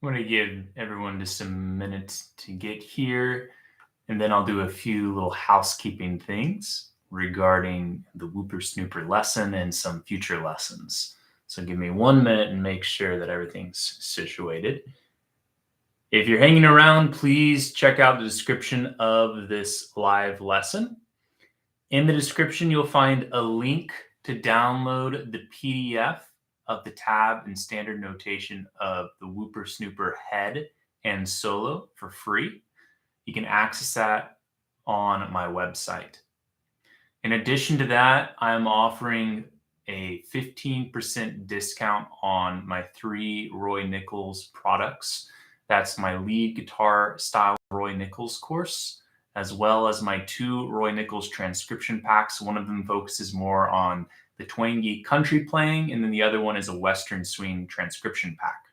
I'm going to give everyone just some minutes to get here, and then I'll do a few little housekeeping things regarding the Whooper Snooper lesson and some future lessons. So give me 1 minute and make sure that everything's situated. If you're hanging around, please check out the description of this live lesson. In the description, you'll find a link to download the PDF of the tab and standard notation of the Whooper Snooper head and solo for free. You can access that on my website. In addition to that, I'm offering a 15% discount on my 3 Roy Nichols products. That's my lead guitar style Roy Nichols course, as well as my 2 Roy Nichols transcription packs. One of them focuses more on the twangy country playing, and then the other one is a Western swing transcription pack.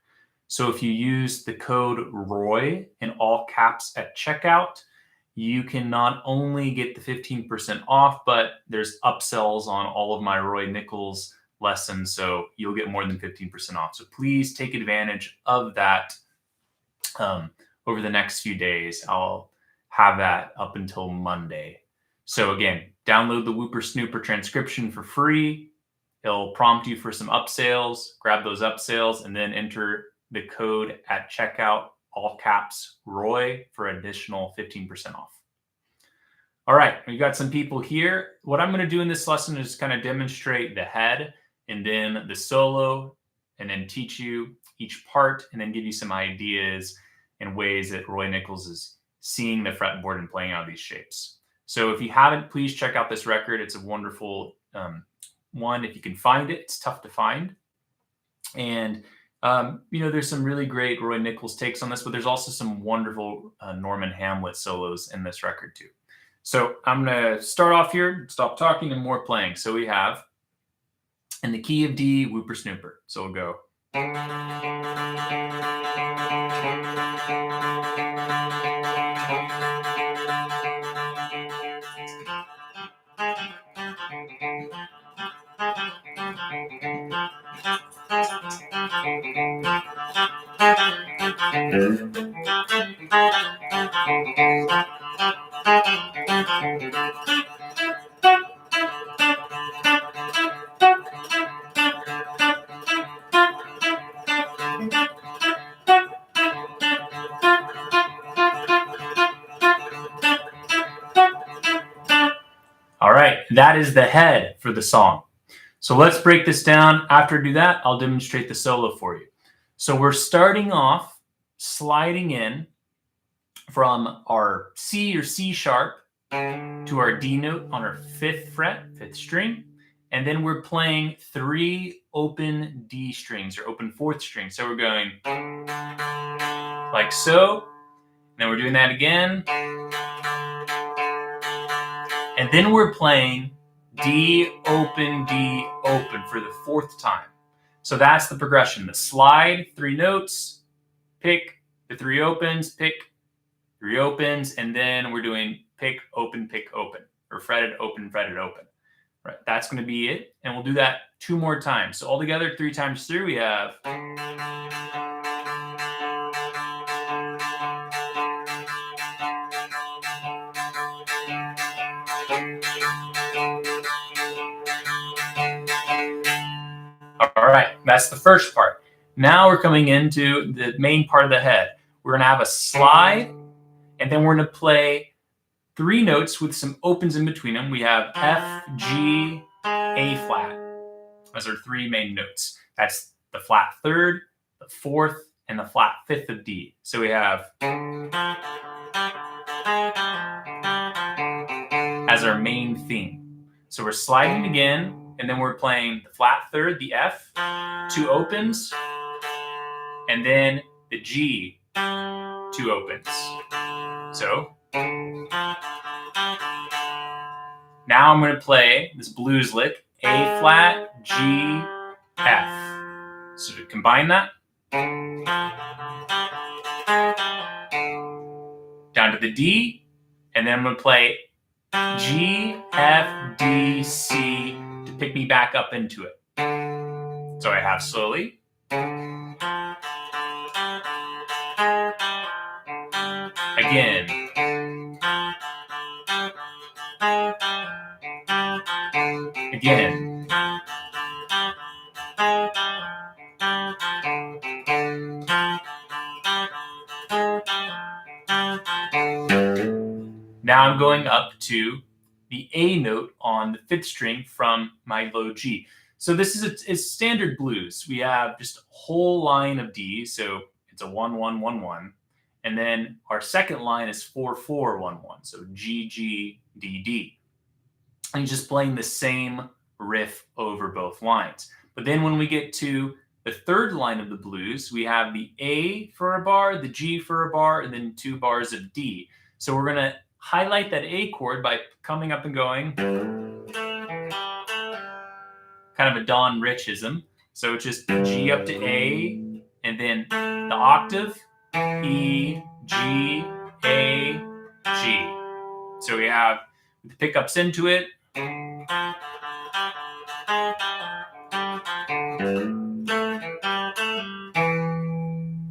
So if you use the code ROY in all caps at checkout, you can not only get the 15% off, but there's upsells on all of my Roy Nichols lessons, so you'll get more than 15% off. So please take advantage of that over the next few days. I'll have that up until Monday. So again, download the Whooper Snooper transcription for free. It'll prompt you for some upsells. Grab those upsells and then enter the code at checkout, all caps ROY, for additional 15% off. All right, we got some people here. What I'm going to do in this lesson is kind of demonstrate the head and then the solo, and then teach you each part, and then give you some ideas and ways that Roy Nichols is seeing the fretboard and playing out these shapes. So if you haven't, please check out this record. It's a wonderful one. If you can find it, it's tough to find. And, there's some really great Roy Nichols takes on this, but there's also some wonderful Norman Hamlet solos in this record too. So I'm going to start off here, stop talking, and more playing. So we have, in the key of D, Whooper Snooper. So we'll go. All right, that is the head for the song. So let's break this down. After I do that, I'll demonstrate the solo for you. So we're starting off sliding in from our C or C sharp to our D note on our 5th fret, 5th string. And then we're playing 3 open D strings or open 4th strings. So we're going like so. And then we're doing that again. And then we're playing D open for the 4th time. So that's the progression. The slide, 3 notes, pick, the 3 opens, pick, 3 opens, and then we're doing pick, open, or fretted, open, fretted, open. Right, that's going to be it. And we'll do that 2 more times. So altogether, 3 times through, we have. All right, that's the first part. Now we're coming into the main part of the head. We're going to have a slide, and then we're going to play 3 notes with some opens in between them. We have F, G, A flat. Those are 3 main notes. That's the flat 3rd, the 4th, and the flat 5th of D. So we have as our main theme. So we're sliding again, and then we're playing the flat 3rd, the F, 2 opens, and then the G, 2 opens. So now I'm going to play this blues lick, A flat, G, F. So to combine that, down to the D, and then I'm going to play G, F, D, C to pick me back up into it. So I have slowly. Again. Again. Now I'm going up to the A note on the 5th string from my low G. So this is a standard blues. We have just a whole line of D, so it's a 1-1-1-1. And then our second line is 4-4-1-1, so G, G, D, D. And just playing the same riff over both lines. But then when we get to the third line of the blues, we have the A for a bar, the G for a bar, and then 2 bars of D. So we're going to highlight that A chord by coming up and going. Kind of a Don Richism. So it's just G up to A, and then the octave, E, G, A, G. So we have the pickups into it.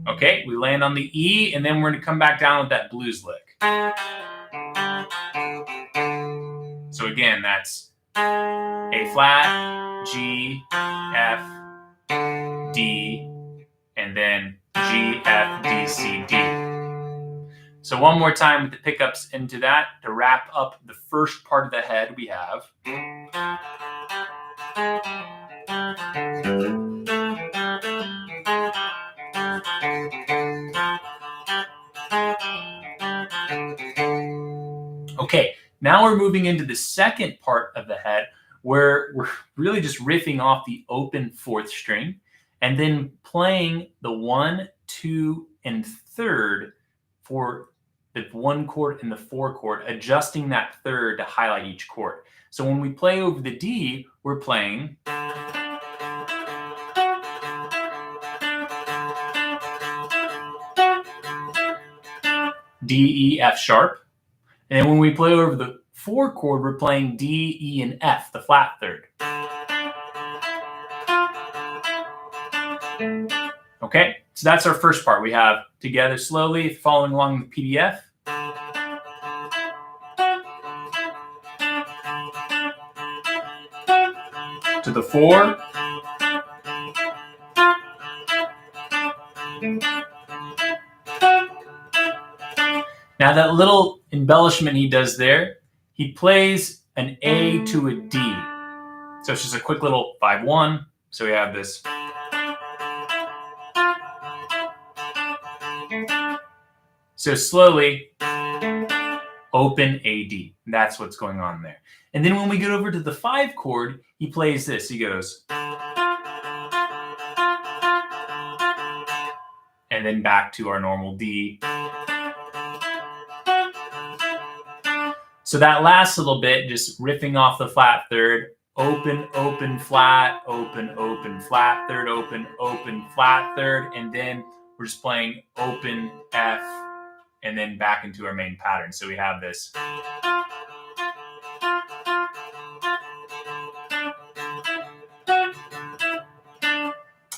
Okay, we land on the E, and then we're going to come back down with that blues lick. So again, that's A flat, G, F, D, and then G, F, D, C, D. So one more time with the pickups into that to wrap up the first part of the head we have. Okay, now we're moving into the second part of the head where we're really just riffing off the open 4th string and then playing the 1, 2, and 3rd for the 1 chord and the 4 chord, adjusting that 3rd to highlight each chord. So when we play over the D, we're playing D, E, F sharp. And then when we play over the 4 chord, we're playing D, E, and F, the flat 3rd. Okay, so that's our first part. We have together slowly, following along the PDF. To the 4. Now that little embellishment he does there, he plays an A to a D. So it's just a quick little 5-1. So we have this. So slowly, open A, D. That's what's going on there. And then when we get over to the 5 chord, he plays this. He goes. And then back to our normal D. So that last little bit, just riffing off the flat 3rd, open, open, flat, open, open, flat 3rd, open, open, flat 3rd, and then we're just playing open, F, and then back into our main pattern. So we have this.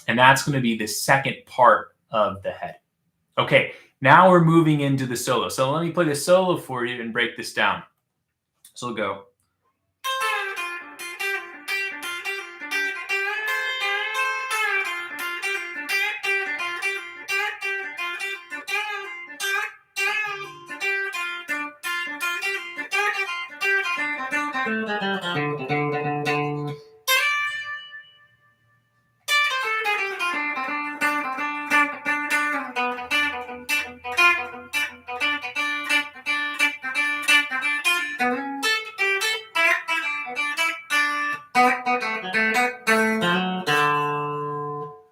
And that's going to be the second part of the head. Okay, now we're moving into the solo. So let me play the solo for you and break this down. So we'll go.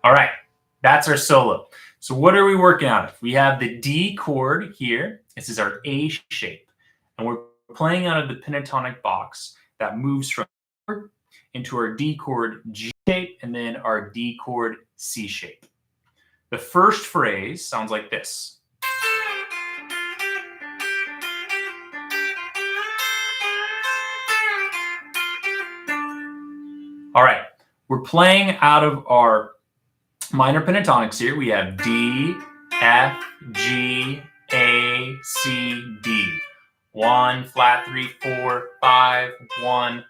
All right, that's our solo. So what are we working out of? We have the D chord here. This is our A shape. And we're playing out of the pentatonic box that moves from into our D chord G shape and then our D chord C shape. The first phrase sounds like this. All right, we're playing out of our minor pentatonics here. We have D, F, G, A, A, C, D. 1, flat 3, 4, 5, 1,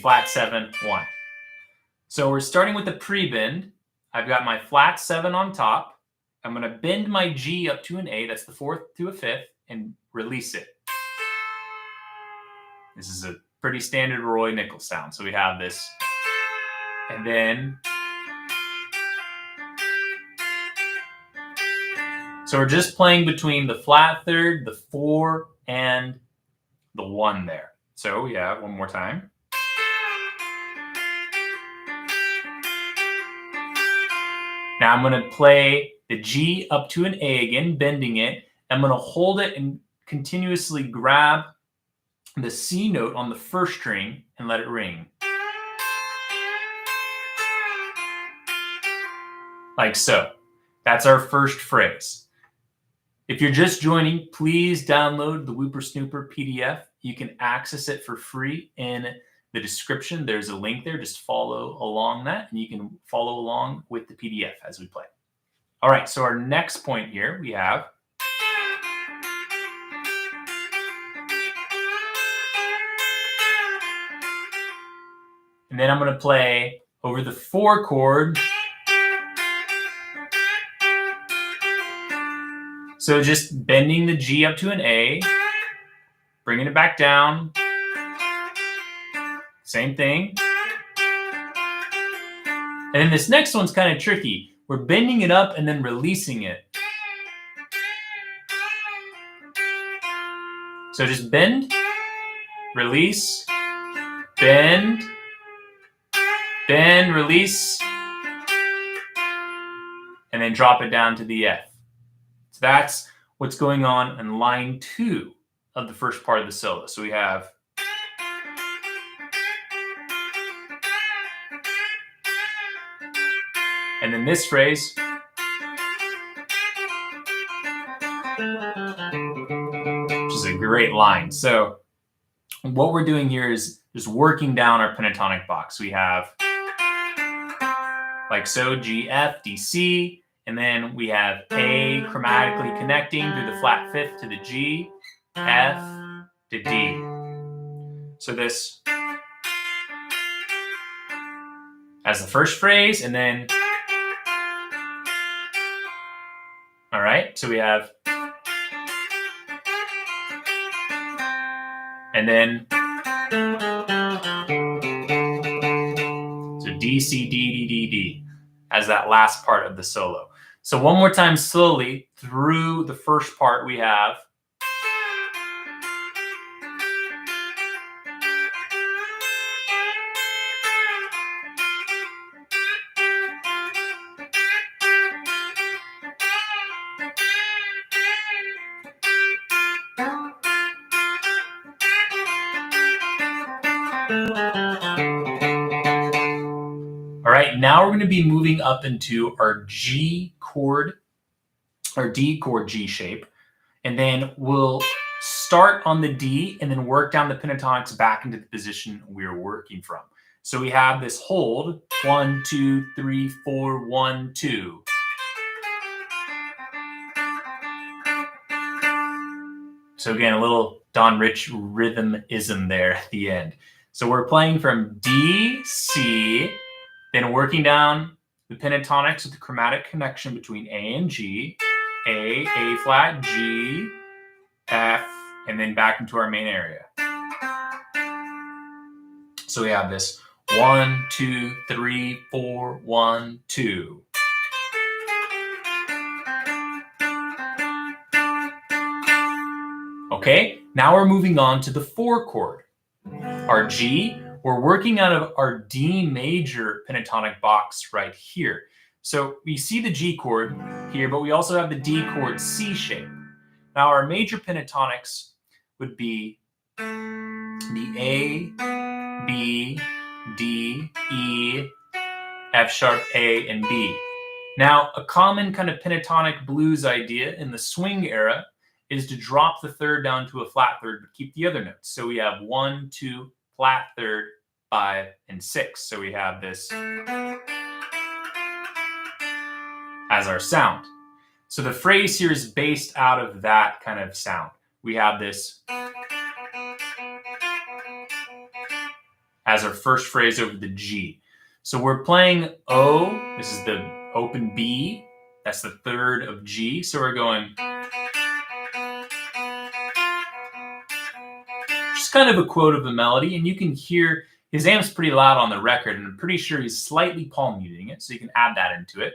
flat 7, 1. So we're starting with the pre-bend. I've got my flat 7 on top. I'm going to bend my G up to an A, that's the 4th to a 5th, and release it. This is a pretty standard Roy Nichols sound. So we have this, and then, so we're just playing between the flat 3rd, the 4, and the 1 there. So we have one more time. Now I'm going to play the G up to an A again, bending it. I'm going to hold it and continuously grab the C note on the first string and let it ring. Like so. That's our first phrase. If you're just joining, please download the Whooper Snooper PDF. You can access it for free in the description. There's a link there. Just follow along that, and you can follow along with the PDF as we play. All right, so our next point here, we have and then I'm going to play over the 4 chord. So just bending the G up to an A, bringing it back down. Same thing. And then this next one's kind of tricky. We're bending it up and then releasing it. So just bend, release, bend, bend, release, and then drop it down to the F. So that's what's going on in line 2 of the first part of the solo. So we have and then this phrase, which is a great line. So what we're doing here is just working down our pentatonic box. We have like so, G, F, D, C, and then we have A chromatically connecting through the flat 5th to the G, F to D. So this as the first phrase, and then all right, so we have, and then, so D, C, D, D, D, D, as that last part of the solo. So one more time slowly through the first part we have. All right, now we're going to be moving up into our G chord, or D chord G shape, and then we'll start on the D and then work down the pentatonics back into the position we were working from. So we have this hold, 1, 2, 3, 4, 1, 2. So again, a little Don Rich rhythmism there at the end. So we're playing from D, C, then working down the pentatonics with the chromatic connection between A and G, A flat, G, F, and then back into our main area. So we have this 1, 2, 3, 4, 1, 2. Okay, now we're moving on to the 4 chord. Our G, we're working out of our D major pentatonic box right here. So we see the G chord here, but we also have the D chord C shape. Now our major pentatonics would be the A, B, D, E, F sharp, A, and B. Now a common kind of pentatonic blues idea in the swing era is to drop the 3rd down to a flat 3rd, but keep the other notes. So we have 1, 2, flat 3rd, 5, and 6. So we have this as our sound. So the phrase here is based out of that kind of sound. We have this as our first phrase over the G. So we're playing O. This is the open B. That's the third of G. So we're going. Just kind of a quote of the melody, and you can hear his amp's pretty loud on the record, and I'm pretty sure he's slightly palm muting it, so you can add that into it.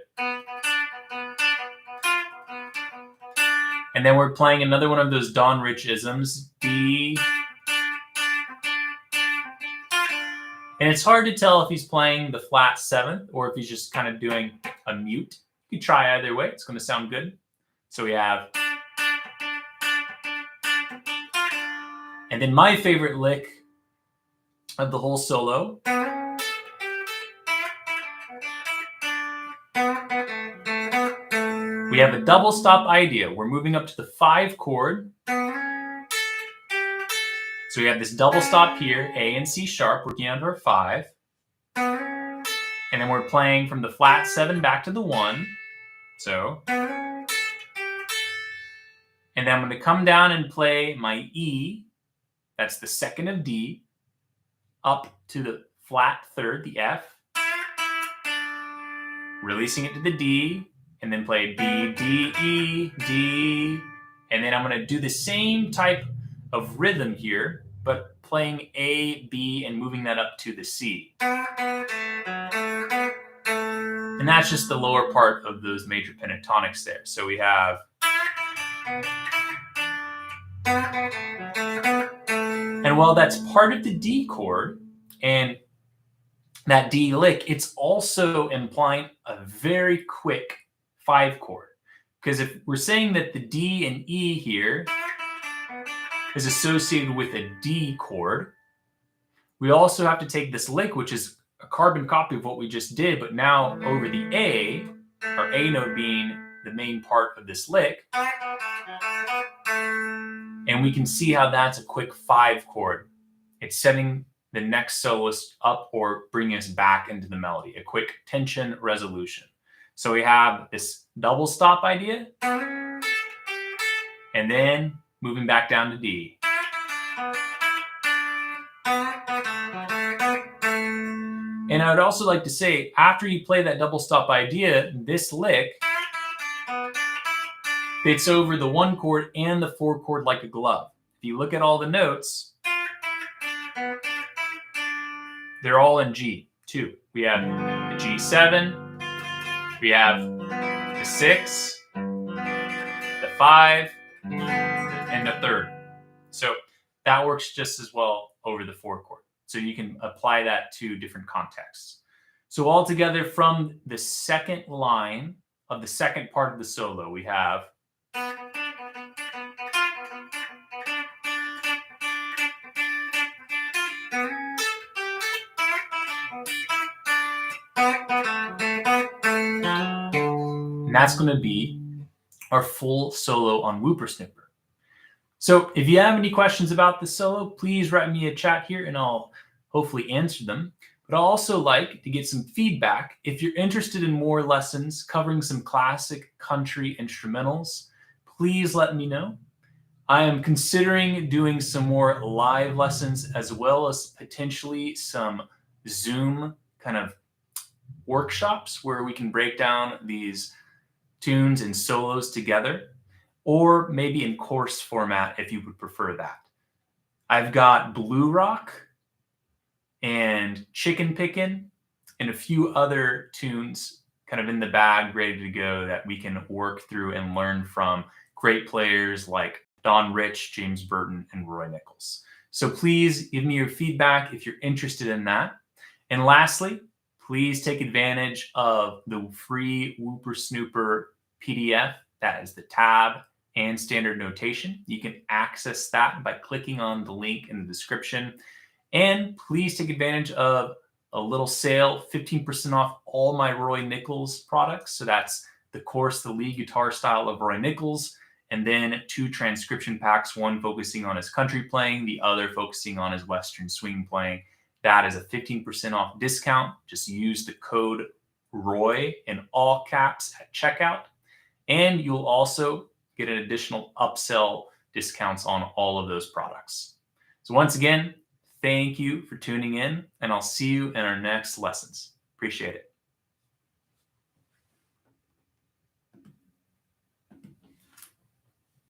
And then we're playing another one of those Don Rich isms, D. And it's hard to tell if he's playing the flat seventh or if he's just kind of doing a mute. You can try either way. It's going to sound good. So we have. And then my favorite lick of the whole solo. We have a double stop idea. We're moving up to the 5 chord. So we have this double stop here, A and C sharp, working onto our 5. And then we're playing from the flat 7 back to the 1. So. And then I'm going to come down and play my E. That's the second of D. Up to the flat third, the F. Releasing it to the D. And then play D, D, E, D. And then I'm going to do the same type of rhythm here, but playing A, B, and moving that up to the C. And that's just the lower part of those major pentatonics there. So we have. And while that's part of the D chord and that D lick, it's also implying a very quick 5 chord. Because if we're saying that the D and E here is associated with a D chord, we also have to take this lick, which is a carbon copy of what we just did, but now over the A, our A note being the main part of this lick. And we can see how that's a quick 5 chord. It's setting the next soloist up or bringing us back into the melody, a quick tension resolution. So we have this double stop idea, and then moving back down to D. And I would also like to say, after you play that double stop idea, this lick fits over the 1 chord and the 4 chord like a glove. If you look at all the notes, they're all in G too. We have the G7, we have the 6, the 5, and the 3rd. So that works just as well over the 4 chord. So you can apply that to different contexts. So altogether, from the second line of the second part of the solo, we have. And that's going to be our full solo on Whooper Snooper. So if you have any questions about the solo, please write me a chat here and I'll hopefully answer them. But I'll also like to get some feedback. If you're interested in more lessons covering some classic country instrumentals, please let me know. I am considering doing some more live lessons as well as potentially some Zoom kind of workshops where we can break down these tunes and solos together, or maybe in course format if you would prefer that. I've got Blue Rock and Chicken Pickin' and a few other tunes kind of in the bag ready to go that we can work through and learn from great players like Don Rich, James Burton, and Roy Nichols. So please give me your feedback if you're interested in that. And lastly, please take advantage of the free Whooper Snooper PDF. That is the tab and standard notation. You can access that by clicking on the link in the description. And please take advantage of a little sale, 15% off all my Roy Nichols products. So that's the course, the lead guitar style of Roy Nichols, and then 2 transcription packs, one focusing on his country playing, the other focusing on his Western swing playing. That is a 15% off discount. Just use the code ROY in all caps at checkout. And you'll also get an additional upsell discounts on all of those products. So once again, thank you for tuning in, and I'll see you in our next lessons. Appreciate it.